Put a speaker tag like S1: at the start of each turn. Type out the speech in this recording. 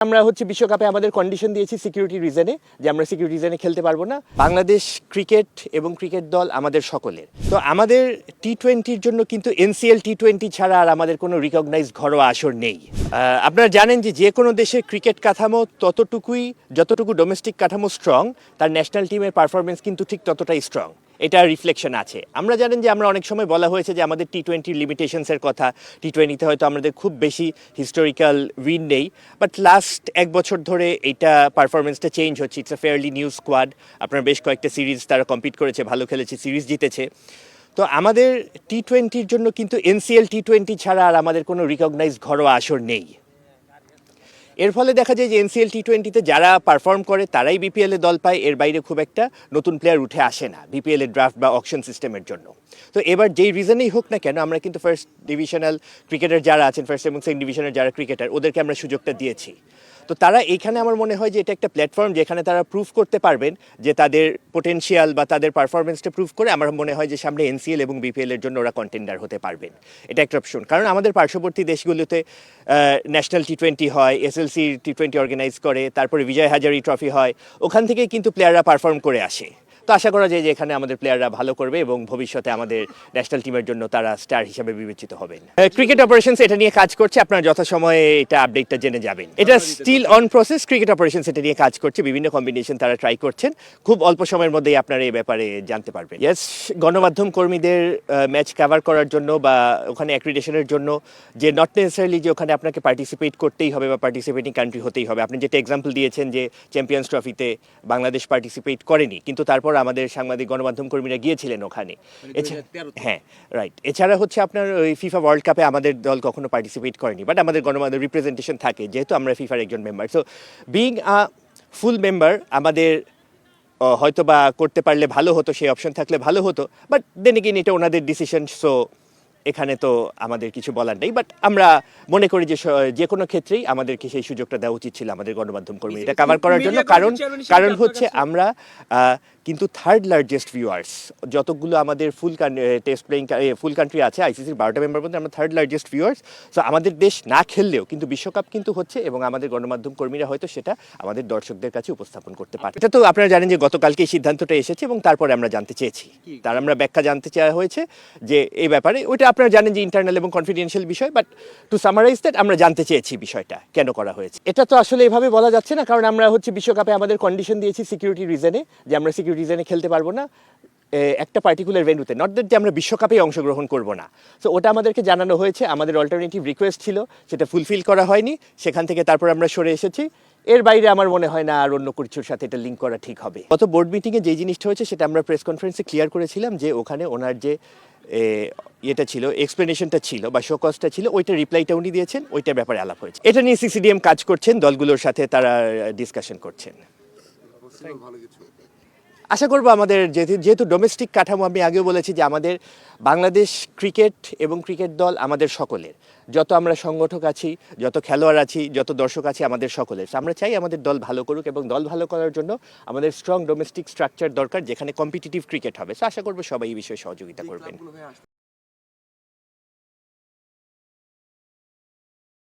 S1: আমরা বিশ্বকাপে আমাদের কন্ডিশন দিয়েছি সিকিউরিটি রিজনে যে আমরা সিকিউরিটি রিজনে খেলতে পারবো না। বাংলাদেশ ক্রিকেট এবং ক্রিকেট দল আমাদের সকলের। তো আমাদের টি-20-র জন্য কিন্তু এনসিএল টি-20 ছাড়া আর আমাদের কোনো রিকগনাইজড ঘরোয়া আসর নেই। আপনারা জানেন যে কোনো দেশের ক্রিকেট কাঠামো যতটুকু ডোমেস্টিক কাঠামো স্ট্রং, তার ন্যাশনাল টিমের পারফরমেন্স কিন্তু ঠিক ততটাই স্ট্রং। এটা রিফ্লেকশন আছে। আমরা জানেন যে আমরা অনেক সময় বলা হয়েছে যে আমাদের টি-20 লিমিটেশনসের কথা, টি-20তে হয়তো আমাদের খুব বেশি হিস্টোরিক্যাল উইন নেই, বাট লাস্ট এক বছর ধরে এইটা পারফরমেন্সটা চেঞ্জ হচ্ছে। It's a fairly new squad. আপনার বেশ কয়েকটা সিরিজ তারা কম্পিট করেছে, ভালো খেলেছে, সিরিজ জিতেছে। তো আমাদের টি-20-র জন্য কিন্তু এনসিএল টি-20 ছাড়া আর আমাদের কোনো রিকগনাইজড ঘরোয়া আসর নেই। এর ফলে দেখা যায় যে এনসিএল টি-20-তে যারা পারফর্ম করে তারাই বিপিএলে দল পায়, এর বাইরে খুব একটা নতুন প্লেয়ার উঠে আসে না বিপিএল এর ড্রাফট বা অকশন সিস্টেমের জন্য। তো এবার যেই রিজনেই হোক না কেন, আমরা কিন্তু ফার্স্ট ডিভিশনাল ক্রিকেটার যারা আছেন, ফার্স্ট এবং সেকেন্ড ডিভিশনের যারা ক্রিকেটার, ওদেরকে আমরা সুযোগটা দিয়েছি। তো তারা এইখানে আমার মনে হয় যে এটা একটা প্ল্যাটফর্ম যেখানে তারা প্রুভ করতে পারবেন যে তাদের পোটেনশিয়াল বা তাদের পারফরমেন্সটা প্রুভ করে আমার মনে হয় যে সামনে এনসিএল এবং বিপিএল এর জন্য ওরা কন্টেন্ডার হতে পারবেন। এটা একটা অপশন, কারণ আমাদের পার্শ্ববর্তী দেশগুলোতে ন্যাশনাল টি-20 হয়, এসএলসি টি-20 অর্গানাইজ করে, তারপরে বিজয় হাজারি ট্রফি হয়, ওখান থেকেই কিন্তু প্লেয়াররা পারফর্ম করে আসে। তো আশা করা যায় যে এখানে আমাদের প্লেয়াররা ভালো করবে এবং ভবিষ্যতে আমাদের ন্যাশনাল টিমের জন্য তারা স্টার হিসেবে বিবেচিত হবেন। ক্রিকেট অপারেশনস এটা নিয়ে কাজ করছে, আপনারা যথাসময়ে এটা আপডেটটা জেনে যাবেন। এটা still on process. Cricket operations এটা নিয়ে কাজ করছে, বিভিন্ন কম্বিনেশন তারা ট্রাই করছেন। খুব অল্প সময়ের মধ্যেই আপনারা এই ব্যাপারে জানতে পারবেন। ইয়েস, গণমাধ্যম কর্মীদের ম্যাচ কভার করার জন্য বা ওখানে অ্যাক্রিডিটেশনের জন্য যে নট নেসেসারিলি যে ওখানে আপনাকে পার্টিসিপেট করতেই হবে বা পার্টিসিপেটিং কান্ট্রি হতেই হবে। আপনি যেটা এক্সাম্পল দিয়েছেন যে চ্যাম্পিয়ন্স ট্রফিতে বাংলাদেশ পার্টিসিপেট করেনি, কিন্তু তারপর আমাদের সাংবাদিক গণমাধ্যম কর্মীরা গিয়েছিলেন ওখানে। হ্যাঁ, রাইট। এছাড়া আপনার ওই ফিফা ওয়ার্ল্ড কাপে আমাদের দল কখনো পার্টিসিপেট করেনি, বাট আমাদের গণমাধ্যম রিপ্রেজেন্টেশন থাকে যেহেতু আমরা ফিফার একজন মেম্বার। সো বিইং আ ফুল মেম্বার আমাদের হয়তো বা করতে পারলে ভালো হতো, সেই অপশন থাকলে ভালো হতো, বাট দেন এগেইন এটা ওনাদের ডিসিশন। সো এখানে তো আমাদের কিছু বলার নেই, বাট আমরা মনে করি যে কোনো ক্ষেত্রেই আমাদেরকে সেই সুযোগটা দেওয়া উচিত ছিল আমাদের গণমাধ্যম কর্মী এটা কভার করার জন্য। কারণ আমরা কিন্তু থার্ড লার্জেস্ট ভিউয়ার্স, যতগুলো আমাদের টেস্ট প্লেইং ফুল কান্ট্রি আছে আইসিসির 12টা মেম্বার মধ্যে আমরা থার্ড লার্জেস্ট ভিউয়ার্স। সো আমাদের দেশ না খেললেও কিন্তু বিশ্বকাপ কিন্তু হচ্ছে এবং আমাদের গণমাধ্যম কর্মীরা হয়তো সেটা আমাদের দর্শকদের কাছে উপস্থাপন করতে পারে। এটা তো আপনারা জানেন যে গতকালকে এই সিদ্ধান্তটা এসেছে এবং তারপরে আমরা জানতে চেয়েছি, তার আমরা ব্যাখ্যা জানতে চাওয়া হয়েছে যে এই ব্যাপারে। ওইটা আপনারা জানেন যে ইন্টারনাল এবং কনফিডেন্সিয়াল বিষয়, বাট টু সামারাইজ দ্যাট আমরা জানতে চেয়েছি বিষয়টা কেন করা হয়েছে। এটা তো আসলে এভাবে বলা যাচ্ছে না, কারণ আমরা বিশ্বকাপে আমাদের কন্ডিশন দিয়েছি সিকিউরিটি রিজনে যে আমরা সিকিউরিটি রিজনে খেলতে পারবো না একটা পার্টিকুলার ভেন্যুতে। নট দ্যাট যে আমরা বিশ্বকাপে অংশগ্রহণ করব না। সো ওটা আমাদেরকে জানানো হয়েছে, আমাদের অল্টারনেটিভ রিকোয়েস্ট ছিল, সেটা ফুলফিল করা হয়নি, সেখান থেকে তারপর আমরা সরে এসেছি। এর বাইরে আমার মনে হয় না আর অন্য কিছুর সাথে এটা লিঙ্ক করা ঠিক হবে। গত বোর্ড মিটিংয়ে যে জিনিসটা হয়েছে সেটা আমরা প্রেস কনফারেন্সে ক্লিয়ার করেছিলাম যে ওখানে ওনার যে এটা ছিল, এক্সপ্লেনেশনটা ছিল বা শোকজটা ছিল, ওইটা রিপ্লাইটা উনি দিয়েছেন, ওইটার ব্যাপারে আলাপ হয়েছে। এটা নিয়ে সিসিডিএম কাজ করছেন, দলগুলোর সাথে তারা ডিসকাশন করছেন। আশা করবো আমাদের যেহেতু ডোমেস্টিক কাঠামো, আমি আগেও বলেছি যে আমাদের বাংলাদেশ ক্রিকেট এবং ক্রিকেট দল আমাদের সকলের। যত আমরা সংগঠক আছি, যত খেলোয়াড় আছি, যত দর্শক আছি, আমাদের সকলের। আমরা চাই আমাদের দল ভালো করুক এবং দল ভালো করার জন্য আমাদের স্ট্রং ডোমেস্টিক স্ট্রাকচার দরকার যেখানে কম্পিটিটিভ ক্রিকেট হবে। আশা করবো সবাই এই বিষয়ে সহযোগিতা করবেন।